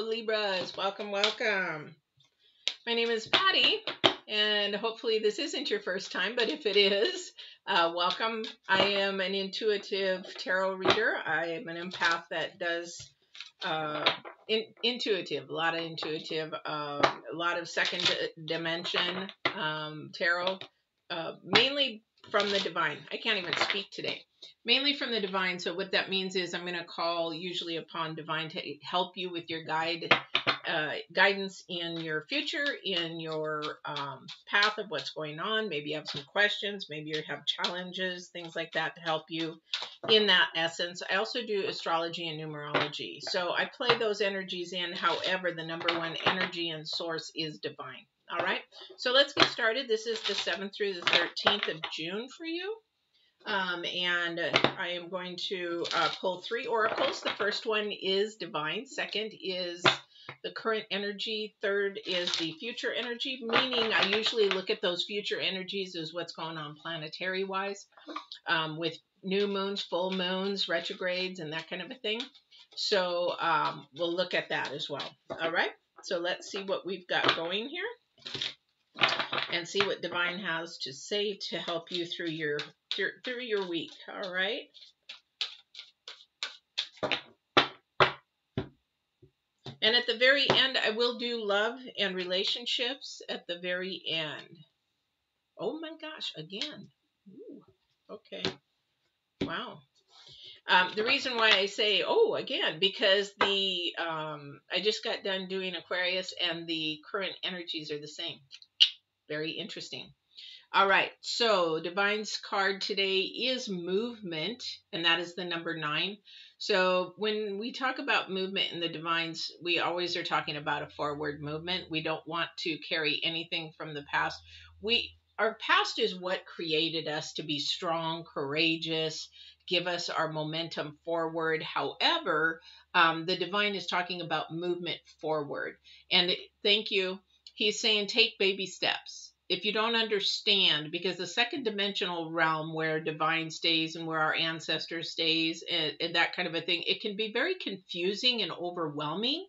Libras. Welcome, welcome. My name is Patty, and hopefully this isn't your first time, but if it is, welcome. I am an intuitive tarot reader. I am an empath that does intuitive, a lot of intuitive, a lot of second dimension tarot, mainly from the divine. I can't even speak today. Mainly from the divine. So what that means is I'm going to call usually upon divine to help you with your guidance in your future, in your path of what's going on. Maybe you have some questions, maybe you have challenges, things like that to help you in that essence. I also do astrology and numerology. So I play those energies in. However, the number one energy and source is divine. All right. So let's get started. This is the 7th through the 13th of June for you. And I am going to pull 3 oracles. The first one is divine. Second is the current energy. Third is the future energy, meaning I usually look at those future energies as what's going on planetary wise, with new moons, full moons, retrogrades, and that kind of a thing. So we'll look at that as well. All right. So let's see what we've got going here and see what divine has to say to help you through your week. All right. And at the very end, I will do love and relationships at the very end. Oh my gosh, again. Ooh, okay. Wow. The reason why I say, oh, again, because I just got done doing Aquarius and the current energies are the same. Very interesting. All right, so Divine's card today is movement, and that is the number 9. So when we talk about movement in the Divines, we always are talking about a forward movement. We don't want to carry anything from the past. Our past is what created us to be strong, courageous, give us our momentum forward. However, the Divine is talking about movement forward. And thank you. He's saying take baby steps. If you don't understand, because the second dimensional realm where divine stays and where our ancestors stays and that kind of a thing, it can be very confusing and overwhelming.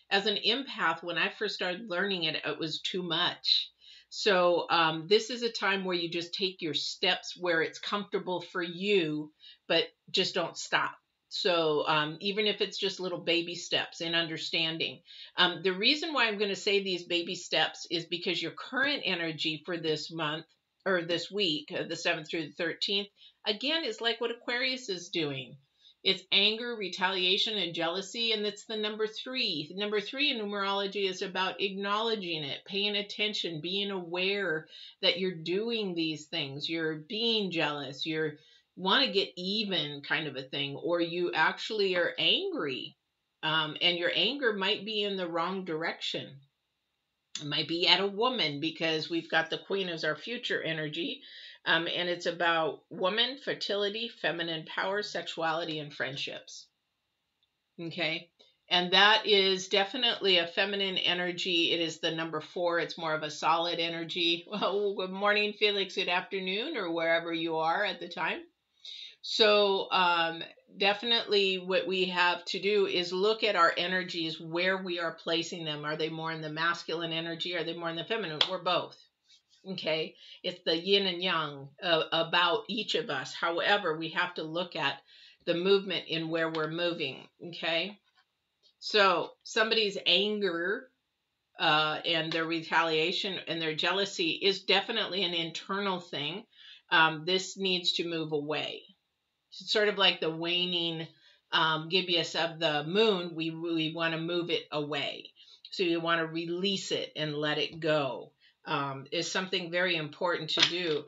As an empath, when I first started learning it, it was too much. So this is a time where you just take your steps where it's comfortable for you, but just don't stop. So even if it's just little baby steps in understanding. The reason why I'm going to say these baby steps is because your current energy for this month or this week, the 7th through the 13th, again, is like what Aquarius is doing. It's anger, retaliation, and jealousy, and it's the number 3. The number 3 in numerology is about acknowledging it, paying attention, being aware that you're doing these things. You're being jealous. You're want to get even kind of a thing, or you actually are angry, and your anger might be in the wrong direction. It might be at a woman, because we've got the Queen as our future energy, and it's about woman, fertility, feminine power, sexuality, and friendships. Okay, and that is definitely a feminine energy. It is the number 4. It's more of a solid energy. Well, good morning, Felix. Good afternoon, or wherever you are at the time. So definitely what we have to do is look at our energies, where we are placing them. Are they more in the masculine energy? Are they more in the feminine? We're both. Okay. It's the yin and yang about each of us. However, we have to look at the movement in where we're moving. Okay. So somebody's anger and their retaliation and their jealousy is definitely an internal thing. This needs to move away. Sort of like the waning gibbous of the moon, we want to move it away. So you want to release it and let it go. Is something very important to do.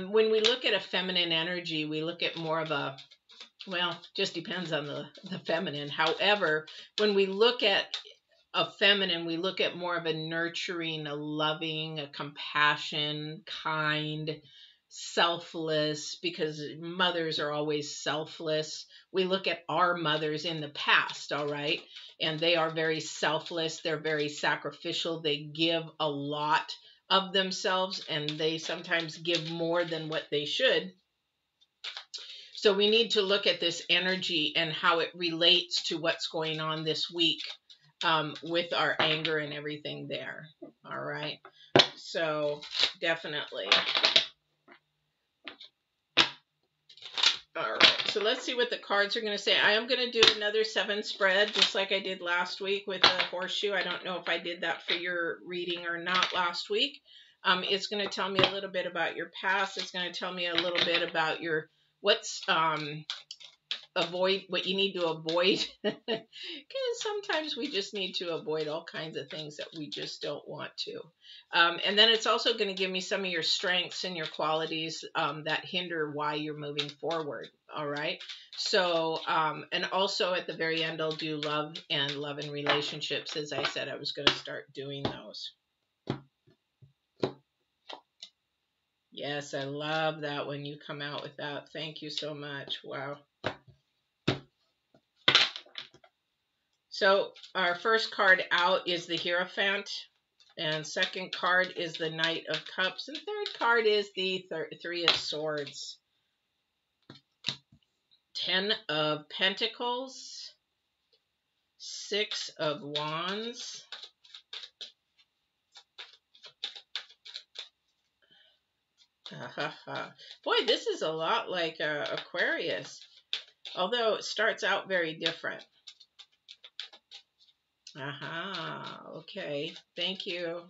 When we look at a feminine energy, we look at more of a, well, just depends on the feminine. However, when we look at a feminine, we look at more of a nurturing, a loving, a compassion, kind, selfless, because mothers are always selfless. We look at our mothers in the past, all right, and they are very selfless. They're very sacrificial. They give a lot of themselves, and they sometimes give more than what they should. So we need to look at this energy and how it relates to what's going on this week with our anger and everything there. All right. So definitely. All right. So let's see what the cards are going to say. I am going to do another 7 spread, just like I did last week with a horseshoe. I don't know if I did that for your reading or not last week. It's going to tell me a little bit about your past. It's going to tell me a little bit about your what's avoid, what you need to avoid, because sometimes we just need to avoid all kinds of things that we just don't want to. And then it's also going to give me some of your strengths and your qualities that hinder why you're moving forward. All right. So, and also at the very end, I'll do love and relationships. As I said, I was going to start doing those. Yes, I love that when you come out with that. Thank you so much. Wow. So our first card out is the Hierophant, and second card is the Knight of Cups, and third card is the Three of Swords. 10 of Pentacles, 6 of Wands, boy, this is a lot like Aquarius, although it starts out very different. Okay, thank you.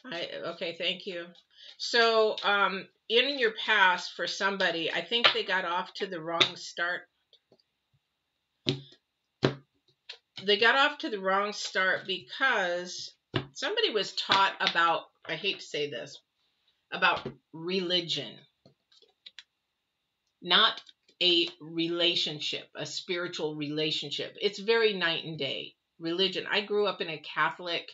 Okay, thank you. So, in your past, for somebody, I think they got off to the wrong start. They got off to the wrong start because somebody was taught about, I hate to say this, about religion, not a relationship, a spiritual relationship. It's very night and day. Religion. I grew up in a Catholic,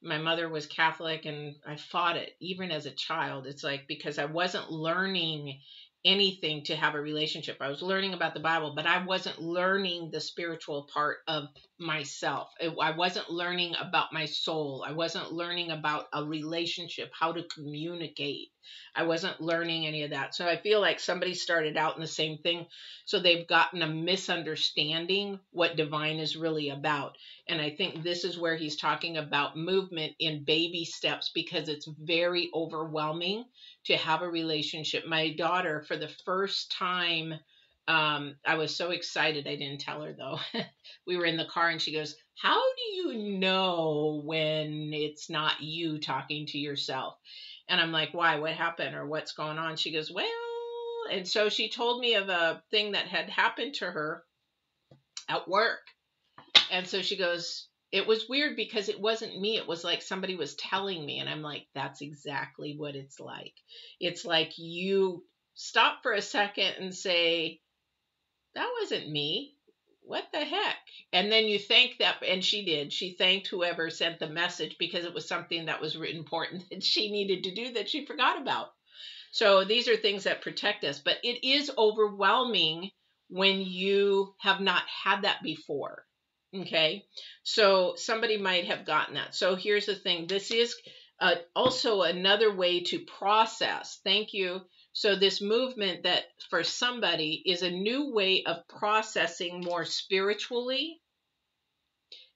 my mother was Catholic, and I fought it even as a child. It's like, because I wasn't learning anything to have a relationship. I was learning about the Bible, but I wasn't learning the spiritual part of myself. I wasn't learning about my soul. I wasn't learning about a relationship, how to communicate. I wasn't learning any of that. So I feel like somebody started out in the same thing. So they've gotten a misunderstanding what divine is really about. And I think this is where he's talking about movement in baby steps, because it's very overwhelming to have a relationship. My daughter, for the first time, I was so excited. I didn't tell her though. We were in the car and she goes, "How do you know when it's not you talking to yourself?" And I'm like, "Why? What happened? Or what's going on?" She goes, "Well," and so she told me of a thing that had happened to her at work. And so she goes, "It was weird because it wasn't me. It was like somebody was telling me." And I'm like, that's exactly what it's like. It's like you stop for a second and say, that wasn't me. What the heck? And then you thank that. And she did. She thanked whoever sent the message because it was something that was important that she needed to do that she forgot about. So these are things that protect us. But it is overwhelming when you have not had that before. Okay, so somebody might have gotten that. So here's the thing. This is also another way to process. Thank you. So this movement that for somebody is a new way of processing more spiritually.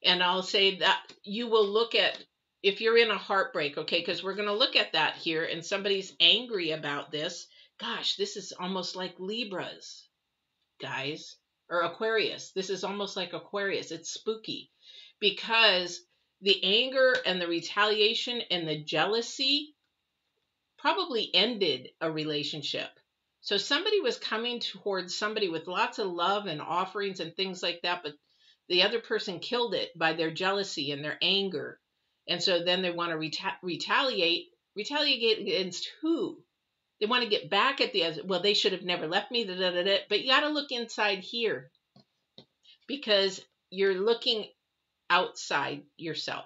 And I'll say that you will look at, if you're in a heartbreak, okay, because we're going to look at that here, and somebody's angry about this. Gosh, this is almost like Libras, guys. Or Aquarius. This is almost like Aquarius. It's spooky because the anger and the retaliation and the jealousy probably ended a relationship. So somebody was coming towards somebody with lots of love and offerings and things like that, but the other person killed it by their jealousy and their anger. And so then they want to retaliate against who? They want to get back at the other. Well, they should have never left me. But you got to look inside here, because you're looking outside yourself.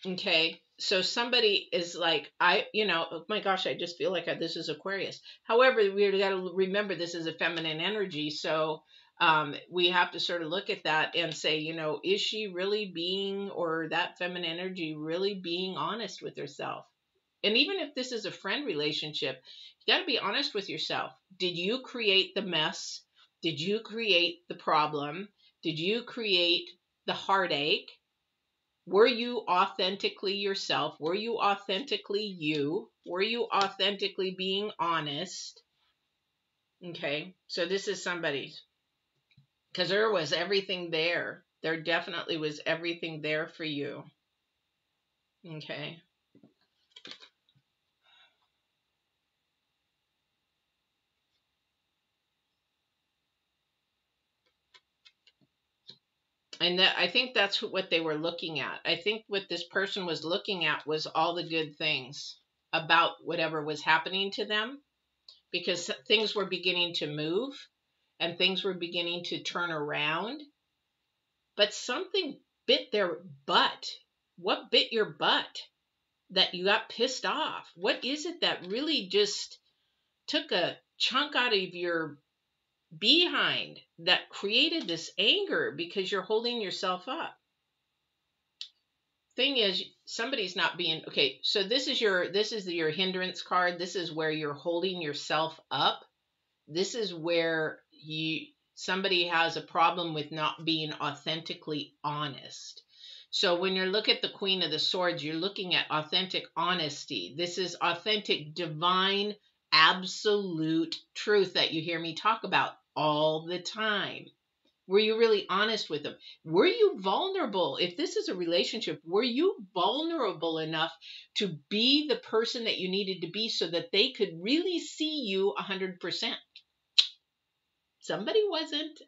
Okay. So somebody is like, oh my gosh, I just feel like this is Aquarius. However, we got to remember this is a feminine energy. So we have to sort of look at that and say, is she really being, or that feminine energy really being honest with herself? And even if this is a friend relationship, you got to be honest with yourself. Did you create the mess? Did you create the problem? Did you create the heartache? Were you authentically yourself? Were you authentically you? Were you authentically being honest? Okay, so this is somebody's. Because there was everything there. There definitely was everything there for you. Okay. And that, I think that's what they were looking at. I think what this person was looking at was all the good things about whatever was happening to them, because things were beginning to move and things were beginning to turn around. But something bit their butt. What bit your butt that you got pissed off? What is it that really just took a chunk out of your behind that created this anger because you're holding yourself up? Thing is, somebody's not being okay. So this is your hindrance card. This is where you're holding yourself up. This is where somebody has a problem with not being authentically honest. So when you look at the Queen of the Swords, you're looking at authentic honesty. This is authentic, divine, absolute truth that you hear me talk about all the time. Were you really honest with them? Were you vulnerable? If this is a relationship, were you vulnerable enough to be the person that you needed to be so that they could really see you 100%? Somebody wasn't.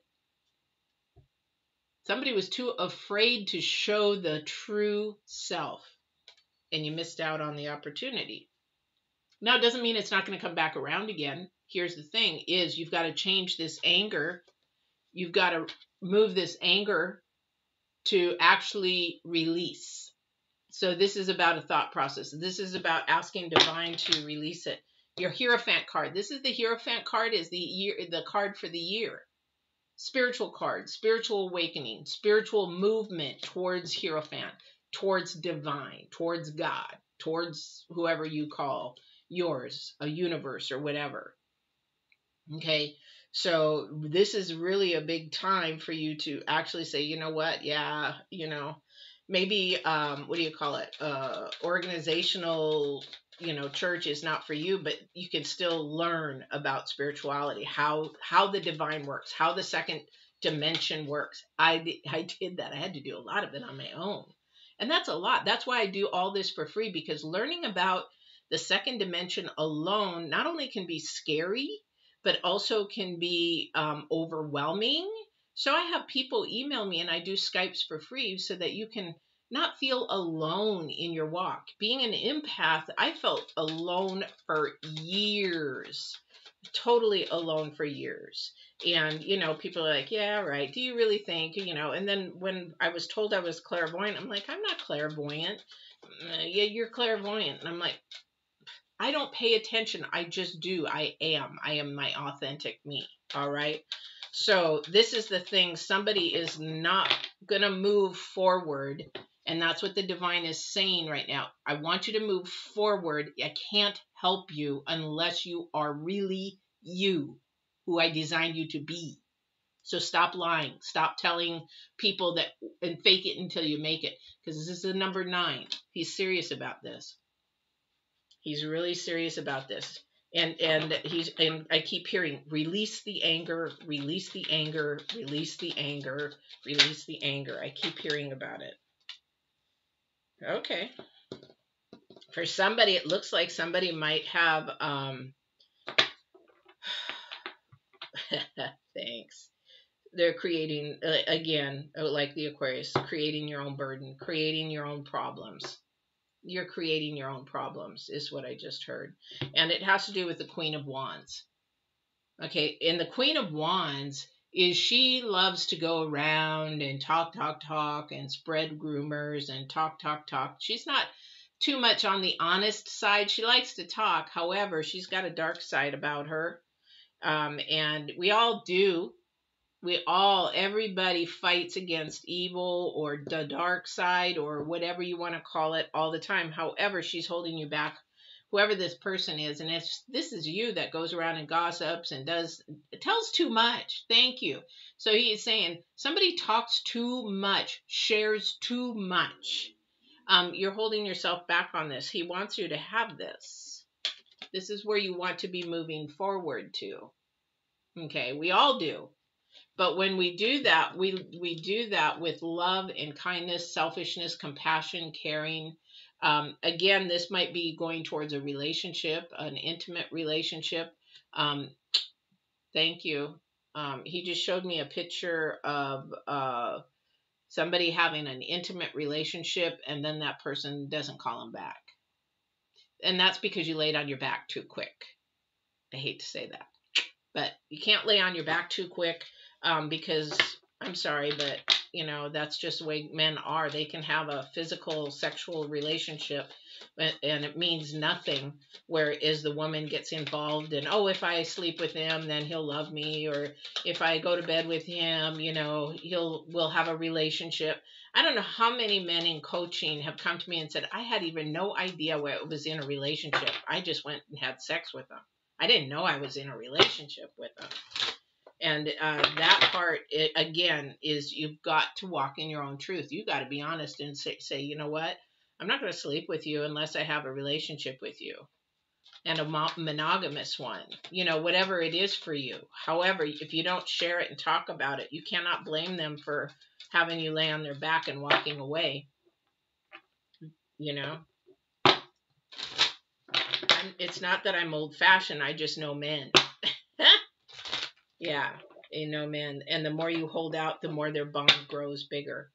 Somebody was too afraid to show the true self, and you missed out on the opportunity. Now, it doesn't mean it's not going to come back around again. Here's the thing is you've got to change this anger. You've got to move this anger to actually release. So this is about a thought process. This is about asking divine to release it. Your Hierophant card. This is the Hierophant card, is the card for the year. Spiritual card, spiritual awakening, spiritual movement towards Hierophant, towards divine, towards God, towards whoever you call yours, a universe or whatever. Okay, so this is really a big time for you to actually say, you know what? Yeah, maybe, what do you call it? Organizational, church is not for you, but you can still learn about spirituality, how the divine works, how the second dimension works. I did that. I had to do a lot of it on my own. And that's a lot. That's why I do all this for free, because learning about the second dimension alone not only can be scary, but also can be overwhelming. So I have people email me and I do Skypes for free so that you can not feel alone in your walk. Being an empath, I felt alone for years, totally alone for years. And, people are like, yeah, right. Do you really think, and then when I was told I was clairvoyant, I'm like, I'm not clairvoyant. Yeah, you're clairvoyant. And I'm like, I don't pay attention. I just do. I am my authentic me. All right. So this is the thing. Somebody is not going to move forward. And that's what the divine is saying right now. I want you to move forward. I can't help you unless you are really you, who I designed you to be. So stop lying. Stop telling people that and fake it until you make it. Because this is the number 9. He's serious about this. He's really serious about this. And I keep hearing, release the anger, release the anger, release the anger, release the anger. I keep hearing about it. Okay. For somebody, it looks like somebody might have, thanks. They're creating, again, like the Aquarius, creating your own burden, creating your own problems. You're creating your own problems is what I just heard. And it has to do with the Queen of Wands. Okay, and the Queen of Wands is, she loves to go around and talk and spread rumors and talk. She's not too much on the honest side. She likes to talk. However, she's got a dark side about her. And we all do. Everybody fights against evil or the dark side or whatever you want to call it all the time. However, she's holding you back whoever this person is, and if this is you that goes around and gossips and tells too much. Thank you. So he is saying somebody talks too much, shares too much. You're holding yourself back on this. He wants you to have this. This is where you want to be moving forward to. Okay, we all do. But when we do that, we do that with love and kindness, selfishness, compassion, caring. Again, this might be going towards a relationship, an intimate relationship. Thank you. He just showed me a picture of somebody having an intimate relationship, and then that person doesn't call him back. And that's because you laid on your back too quick. I hate to say that. But you can't lay on your back too quick because, I'm sorry, but, you know, that's just the way men are. They can have a physical, sexual relationship, and it means nothing, whereas the woman gets involved and, oh, if I sleep with him, then he'll love me, or if I go to bed with him, you know, we'll have a relationship. I don't know how many men in coaching have come to me and said, I had even no idea where it was in a relationship. I just went and had sex with them. I didn't know I was in a relationship with them. And that part, again, is you've got to walk in your own truth. You've got to be honest and say, you know what? I'm not going to sleep with you unless I have a relationship with you. And a monogamous one. You know, whatever it is for you. However, if you don't share it and talk about it, you cannot blame them for having you lay on their back and walking away. You know? It's not that I'm old-fashioned. I just know men. Yeah, you know, men. And the more you hold out, the more their bond grows bigger.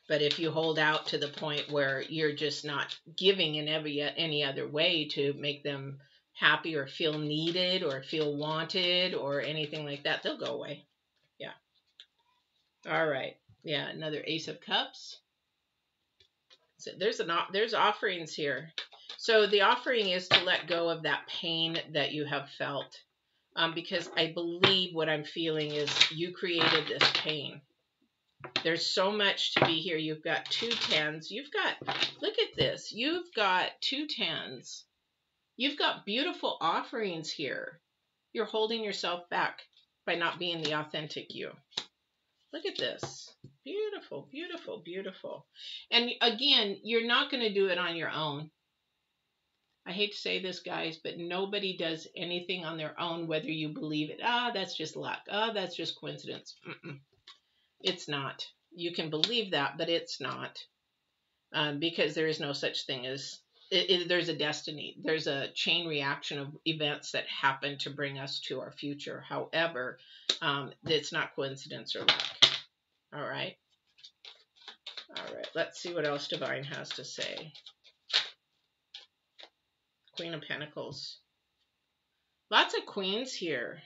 But if you hold out to the point where you're just not giving in any other way to make them happy or feel needed or feel wanted or anything like that, they'll go away. Yeah. All right. Yeah, another Ace of Cups. So there's offerings here. So the offering is to let go of that pain that you have felt. Because I believe what I'm feeling is you created this pain. There's so much to be here. You've got 2 tens. Look at this. You've got 2 tens. You've got beautiful offerings here. You're holding yourself back by not being the authentic you. Look at this. Beautiful, beautiful, beautiful. And again, you're not going to do it on your own. I hate to say this, guys, but nobody does anything on their own, whether you believe it. That's just luck. That's just coincidence. It's not. You can believe that, but it's not. Because there is no such thing as, there's a destiny. There's a chain reaction of events that happen to bring us to our future. However, it's not coincidence or luck. All right. All right. Let's see what else Divine has to say. Queen of Pentacles. Lots of queens here.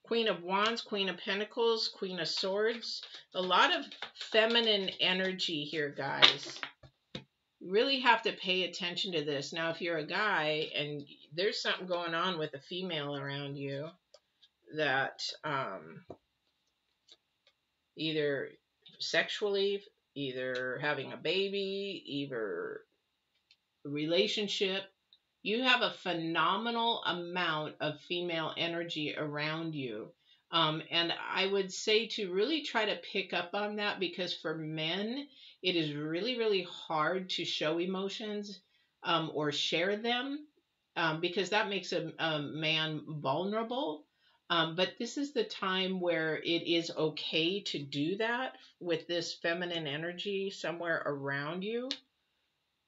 Queen of Wands, Queen of Pentacles, Queen of Swords. A lot of feminine energy here, guys. You really have to pay attention to this. Now, if you're a guy and there's something going on with a female around you that either sexually, either having a baby, either relationship, you have a phenomenal amount of female energy around you. And I would say to really try to pick up on that, because for men, it is really, really hard to show emotions or share them because that makes a man vulnerable. But this is the time where it is okay to do that with this feminine energy somewhere around you.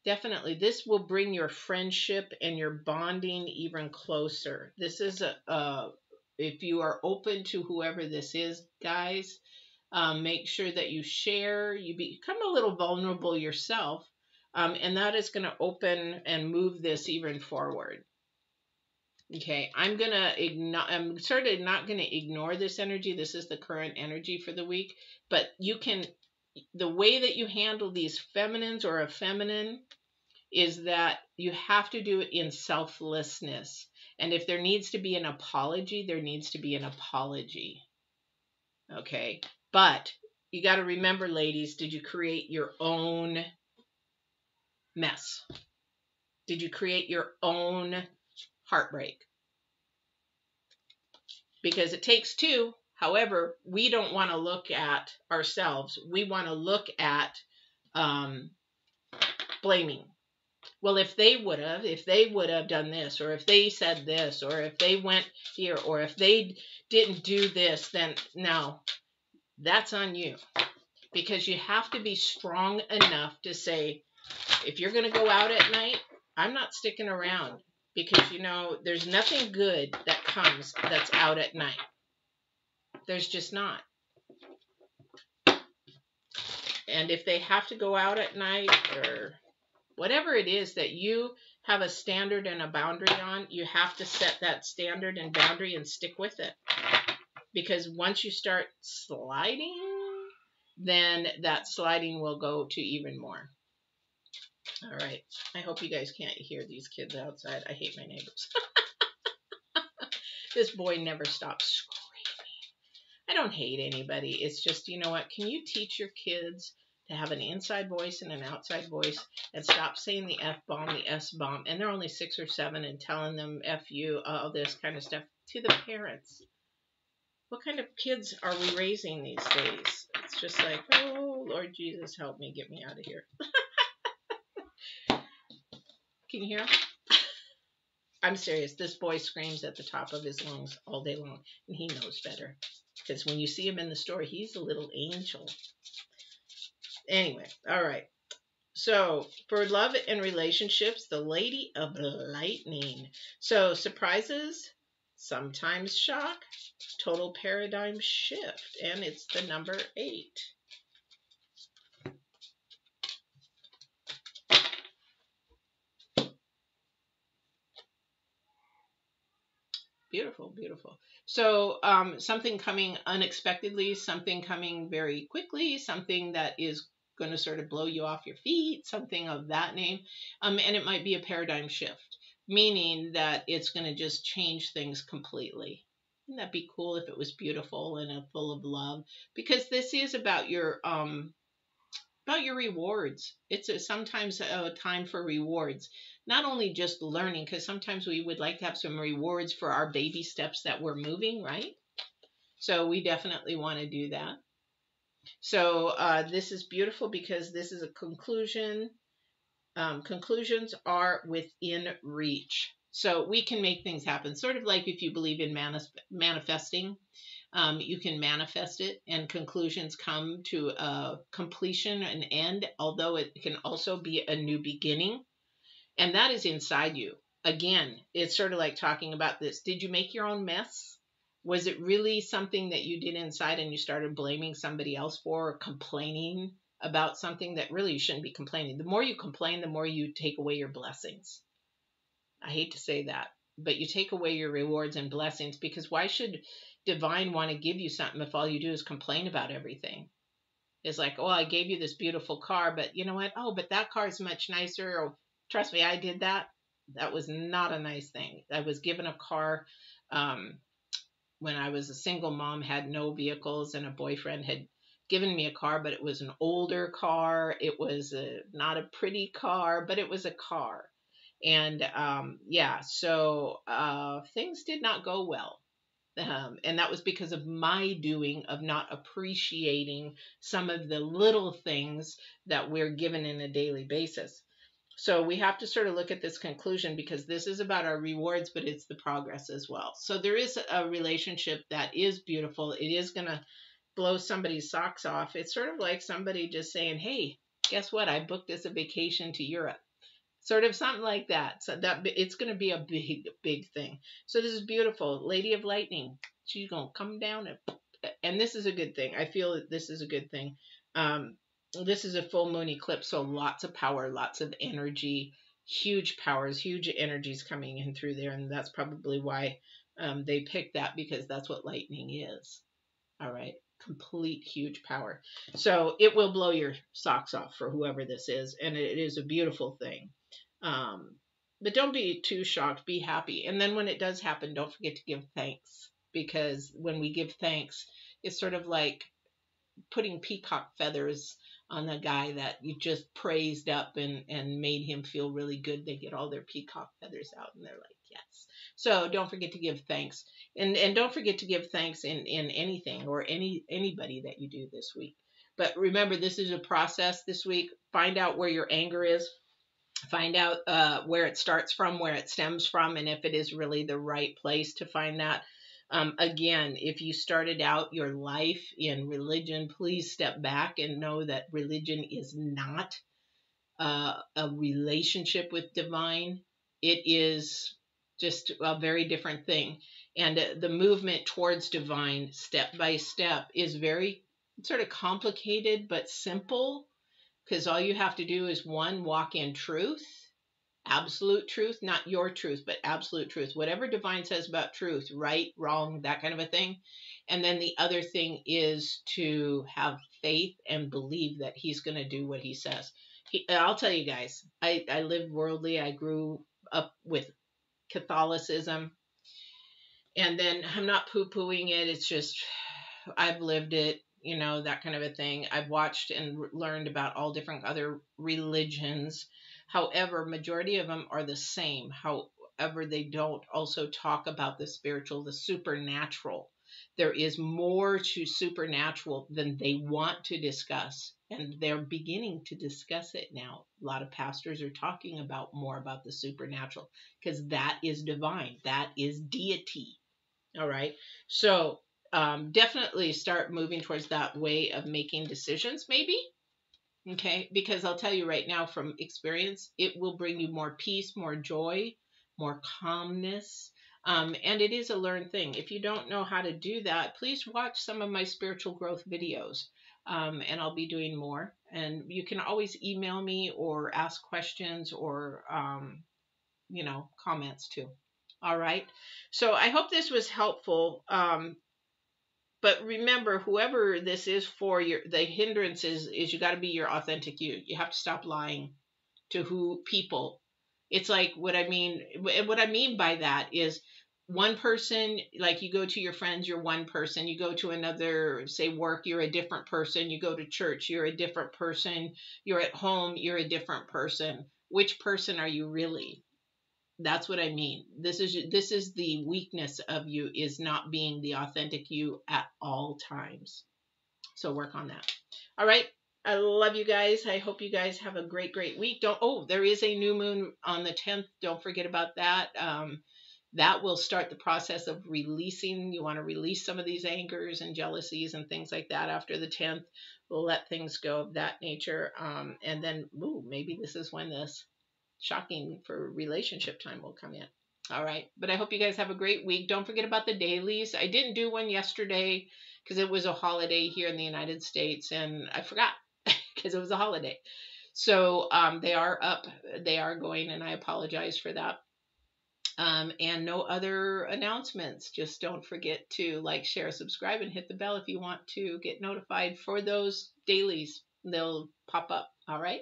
Definitely, this will bring your friendship and your bonding even closer. This is if you are open to whoever this is, guys, make sure that you share, you become a little vulnerable yourself, and that is going to open and move this even forward. Okay, I'm sort of not going to ignore this energy. This is the current energy for the week, but the way that you handle these feminines or a feminine is that you have to do it in selflessness. And if there needs to be an apology, there needs to be an apology. Okay. But you got to remember, ladies, did you create your own mess? Did you create your own heartbreak? Because it takes two. However, we don't want to look at ourselves. We want to look at blaming. Well, if they would have done this, or if they said this, or if they went here, or if they didn't do this, then no, that's on you. Because you have to be strong enough to say, if you're going to go out at night, I'm not sticking around. Because, you know, there's nothing good that comes that's out at night. There's just not. And if they have to go out at night, or whatever it is that you have a standard and a boundary on, you have to set that standard and boundary and stick with it. Because once you start sliding, then that sliding will go to even more. All right. I hope you guys can't hear these kids outside. I hate my neighbors. This boy never stops screaming. I don't hate anybody. It's just, you know what? Can you teach your kids to have an inside voice and an outside voice, and stop saying the F-bomb, the S-bomb, and they're only 6 or 7, and telling them F you, all this kind of stuff to the parents? What kind of kids are we raising these days? It's just like, oh, Lord Jesus, help me, get me out of here. Can you hear him? I'm serious. This boy screams at the top of his lungs all day long, and he knows better. Because when you see him in the store, he's a little angel. Anyway, all right. So, for love and relationships, the Lady of Lightning. So, surprises, sometimes shock, total paradigm shift, and it's the number 8. Beautiful, beautiful. So something coming unexpectedly, something coming very quickly, something that is going to sort of blow you off your feet, something of that name. And it might be a paradigm shift, meaning that it's going to just change things completely. Wouldn't that be cool if it was beautiful and full of love? Because this is about your rewards. It's sometimes a time for rewards. Not only just learning, because sometimes we would like to have some rewards for our baby steps that we're moving, right? So we definitely want to do that. So this is beautiful because this is a conclusion. Conclusions are within reach. So we can make things happen. Sort of like if you believe in manifesting. You can manifest it, and conclusions come to a completion, an end, although it can also be a new beginning. And that is inside you. Again, it's sort of like talking about this. Did you make your own mess? Was it really something that you did inside and you started blaming somebody else for, or complaining about something that really you shouldn't be complaining? The more you complain, the more you take away your blessings. I hate to say that, but you take away your rewards and blessings, because why should divine want to give you something if all you do is complain about everything? It's like, oh, I gave you this beautiful car, but you know what? Oh, but that car is much nicer. Or trust me, I did that. That was not a nice thing. I was given a car when I was a single mom, had no vehicles, and a boyfriend had given me a car, but it was an older car. It was not a pretty car, but it was a car. And so things did not go well. And that was because of my doing of not appreciating some of the little things that we're given in a daily basis. So we have to sort of look at this conclusion, because this is about our rewards, but it's the progress as well. So there is a relationship that is beautiful. It is going to blow somebody's socks off. It's sort of like somebody just saying, hey, guess what? I booked us a vacation to Europe. Sort of something like that. So that it's going to be a big, big thing. So this is beautiful. Lady of Lightning. She's going to come down and this is a good thing. I feel that this is a good thing. This is a full moon eclipse, so lots of power, lots of energy, huge powers, huge energies coming in through there. And that's probably why they picked that, because that's what lightning is. All right. Complete huge power. So it will blow your socks off for whoever this is. And it is a beautiful thing. But don't be too shocked. Be happy. And then when it does happen, don't forget to give thanks. Because when we give thanks, it's sort of like putting peacock feathers on the guy that you just praised up and made him feel really good. They get all their peacock feathers out and they're like, yes. So don't forget to give thanks. And don't forget to give thanks in anything or anybody that you do this week. But remember, this is a process this week. Find out where your anger is. Find out where it starts from, where it stems from, and if it is really the right place to find that. Again, if you started out your life in religion, please step back and know that religion is not a relationship with divine. It is just a very different thing. And the movement towards divine, step by step, is very sort of complicated but simple, because all you have to do is, one, walk in truth, absolute truth, not your truth, but absolute truth. Whatever divine says about truth, right, wrong, that kind of a thing. And then the other thing is to have faith and believe that he's going to do what he says. I'll tell you guys, I lived worldly. I grew up with Catholicism. And then I'm not poo-pooing it. It's just, I've lived it, you know, that kind of a thing. I've watched and learned about all different other religions. However, majority of them are the same. However, they don't also talk about the spiritual, the supernatural. There is more to supernatural than they want to discuss. And they're beginning to discuss it now. A lot of pastors are talking about more about the supernatural, because that is divine. That is deity. All right. So definitely start moving towards that way of making decisions, maybe. Okay. Because I'll tell you right now from experience, it will bring you more peace, more joy, more calmness. And it is a learned thing. If you don't know how to do that, please watch some of my spiritual growth videos. And I'll be doing more. And you can always email me or ask questions or, comments too. All right. So I hope this was helpful. But remember, whoever this is for, the hindrance is you got to be your authentic you. You have to stop lying to people. It's like what I mean. What I mean by that is, one person, like you go to your friends, you're one person. You go to another, say work, you're a different person. You go to church, you're a different person. You're at home, you're a different person. Which person are you really? That's what I mean. This is the weakness of you, is not being the authentic you at all times. So work on that. All right. I love you guys. I hope you guys have a great, great week. There is a new moon on the 10th. Don't forget about that. That will start the process of releasing. You want to release some of these angers and jealousies and things like that after the 10th. We'll let things go of that nature. And then, maybe this is when this shocking for relationship time will come in. All right. But I hope you guys have a great week. Don't forget about the dailies. I didn't do one yesterday because it was a holiday here in the United States, and I forgot because it was a holiday. So they are up. They are going, and I apologize for that. And no other announcements. Just don't forget to like, share, subscribe, and hit the bell if you want to get notified for those dailies. They'll pop up. All right.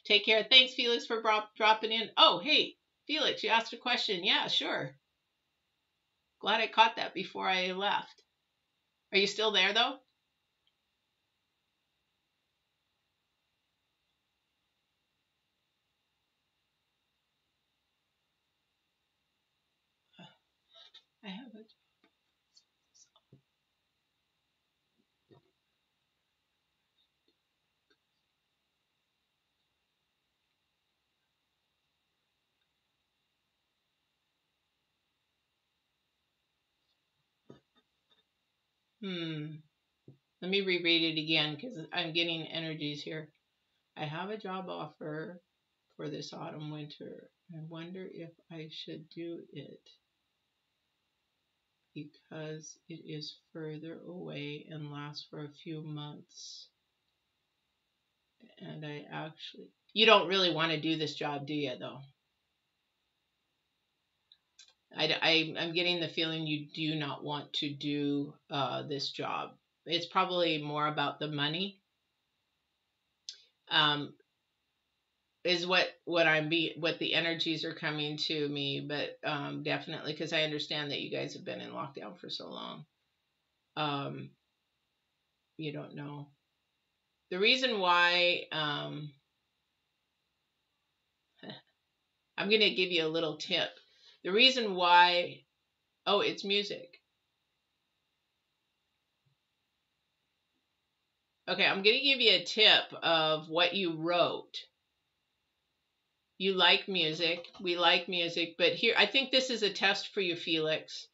Take care. Thanks, Felix, for dropping in. Oh, hey, Felix, you asked a question. Yeah, sure. Glad I caught that before I left. Are you still there, though? I have it. Let me reread it again because I'm getting energies here. I have a job offer for this autumn winter. I wonder if I should do it because it is further away and lasts for a few months. And you don't really want to do this job, do you, though? I'm getting the feeling you do not want to do this job. It's probably more about the money. Is what the energies are coming to me, but definitely, because I understand that you guys have been in lockdown for so long. You don't know. The reason why, I'm going to give you a little tip. The reason why, oh, it's music. Okay, I'm going to give you a tip of what you wrote. You like music. We like music. But here, I think this is a test for you, Felix,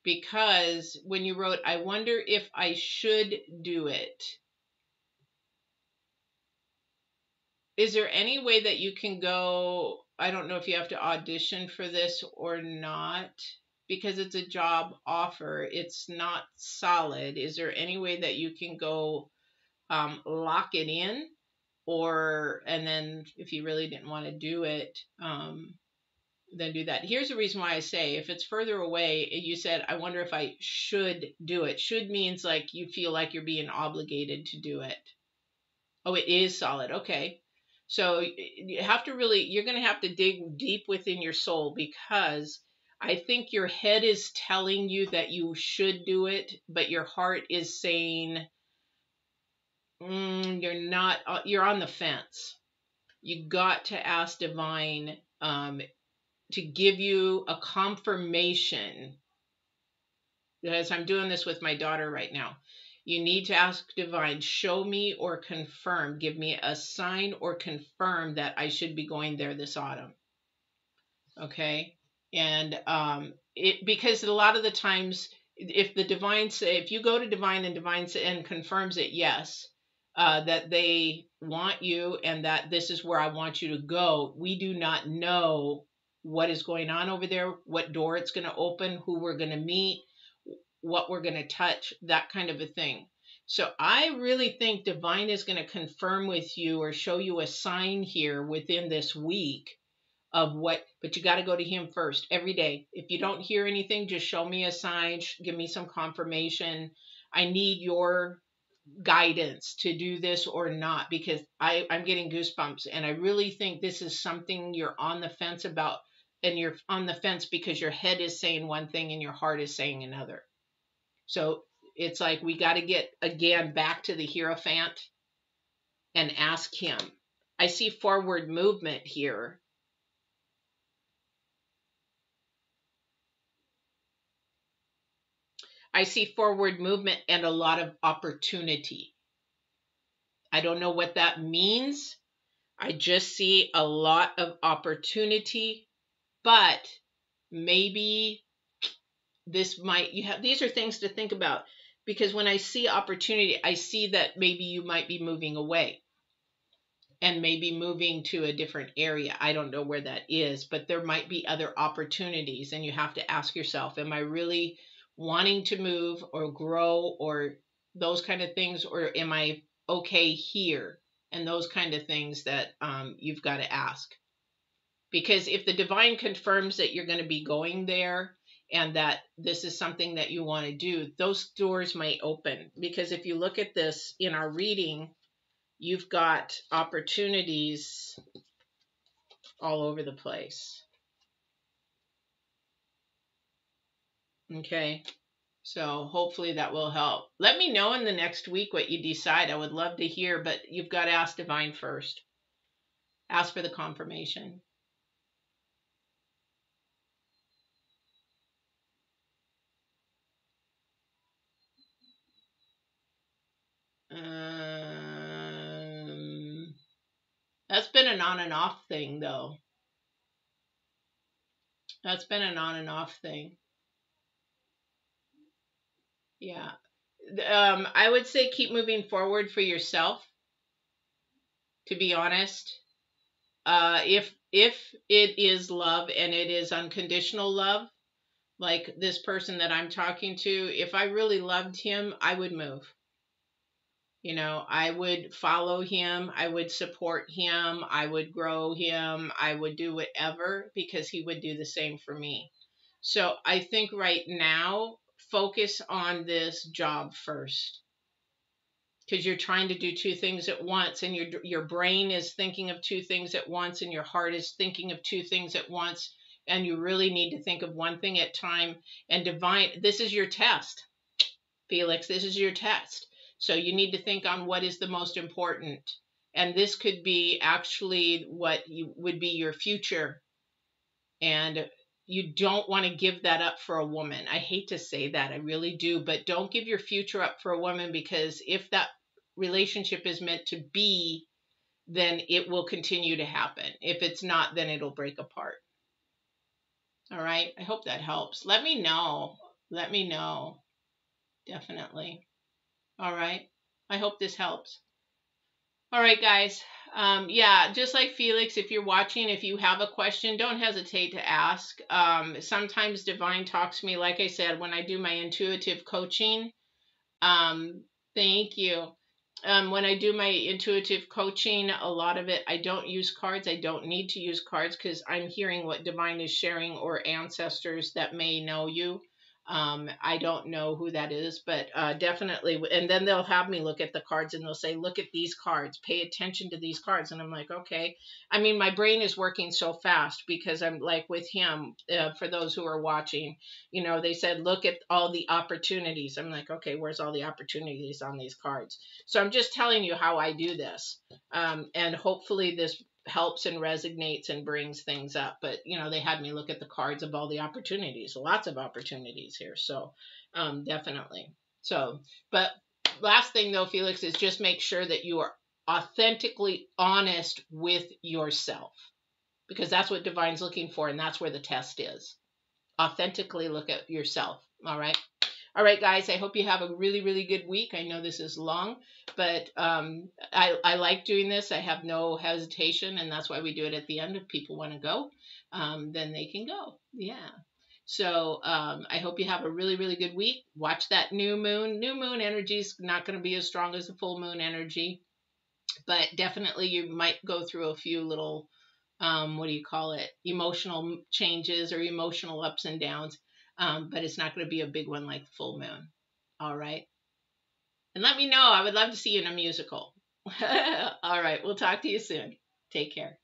because when you wrote, I wonder if I should do it. Is there any way that you can go, I don't know if you have to audition for this or not, because it's a job offer. It's not solid. Is there any way that you can go lock it in? Or, and then if you really didn't want to do it, then do that. Here's the reason why I say, if it's further away, you said, I wonder if I should do it. Should means like you feel like you're being obligated to do it. Oh, it is solid. Okay. So you have to really, you're going to have to dig deep within your soul, because I think your head is telling you that you should do it, but your heart is saying, you're not, you're on the fence. You got to ask Divine to give you a confirmation. As I'm doing this with my daughter right now, you need to ask Divine, show me or confirm, give me a sign or confirm that I should be going there this autumn. Okay. And because a lot of the times, if the Divine say, if you go to Divine and Divine and confirms it, yes, that they want you and that this is where I want you to go, we do not know what is going on over there, what door it's going to open, who we're going to meet, what we're going to touch, that kind of a thing. So I really think Divine is going to confirm with you or show you a sign here within this week of what, but you got to go to him first every day. If you don't hear anything, just show me a sign, give me some confirmation. I need your guidance to do this or not, because I'm getting goosebumps, and I really think this is something you're on the fence about, and you're on the fence because your head is saying one thing and your heart is saying another. So it's like we got to get again back to the Hierophant and ask him. I see forward movement here. I see forward movement and a lot of opportunity. I don't know what that means. I just see a lot of opportunity, but maybe this might, these are things to think about, because when I see opportunity, I see that maybe you might be moving away and maybe moving to a different area. I don't know where that is, but there might be other opportunities, and you have to ask yourself, am I really wanting to move or grow or those kind of things, or am I okay here? And those kind of things that you've got to ask. Because if the Divine confirms that you're going to be going there and that this is something that you want to do, those doors might open. Because if you look at this in our reading, you've got opportunities all over the place. Okay. So hopefully that will help. Let me know in the next week what you decide. I would love to hear, but you've got to ask Divine first. Ask for the confirmation. That's been an on and off thing, though. That's been an on and off thing. Yeah. I would say keep moving forward for yourself, to be honest. If it is love and it is unconditional love, like this person that I'm talking to, if I really loved him, I would move. You know, I would follow him. I would support him. I would grow him. I would do whatever, because he would do the same for me. So I think right now, focus on this job first, because you're trying to do two things at once, and your brain is thinking of two things at once, and your heart is thinking of two things at once, and you really need to think of one thing at a time. And Divine, this is your test, Felix. This is your test, So you need to think on what is the most important. And this could be actually what would be your future. And you don't want to give that up for a woman. I hate to say that, I really do, but don't give your future up for a woman, because if that relationship is meant to be, then it will continue to happen. If it's not, then it'll break apart. All right. I hope that helps. Let me know. Let me know. Definitely. All right. I hope this helps. All right, guys. Yeah, just like Felix, if you're watching, if you have a question, don't hesitate to ask. Sometimes Divine talks to me, like I said, when I do my intuitive coaching. Thank you. When I do my intuitive coaching, a lot of it, I don't use cards. I don't need to use cards because I'm hearing what Divine is sharing, or ancestors that may know you. I don't know who that is, but definitely. And then they'll have me look at the cards and they'll say, look at these cards, pay attention to these cards. And I'm like, okay. I mean, my brain is working so fast because I'm like with him, for those who are watching, you know, they said, look at all the opportunities. I'm like, okay, where's all the opportunities on these cards? So I'm just telling you how I do this. And hopefully this helps and resonates and brings things up. But, you know, they had me look at the cards of all the opportunities, lots of opportunities here. So definitely. So, but last thing though, Felix, is just make sure that you are authentically honest with yourself, because that's what Divine's looking for. And that's where the test is. Authentically look at yourself. All right. All right, guys, I hope you have a really, really good week. I know this is long, but I like doing this. I have no hesitation, and that's why we do it at the end. If people want to go, then they can go. Yeah. So I hope you have a really, really good week. Watch that new moon. New moon energy is not going to be as strong as the full moon energy, but definitely you might go through a few little, what do you call it, emotional changes or emotional ups and downs. But it's not going to be a big one like the full moon. All right. And let me know. I would love to see you in a musical. All right. We'll talk to you soon. Take care.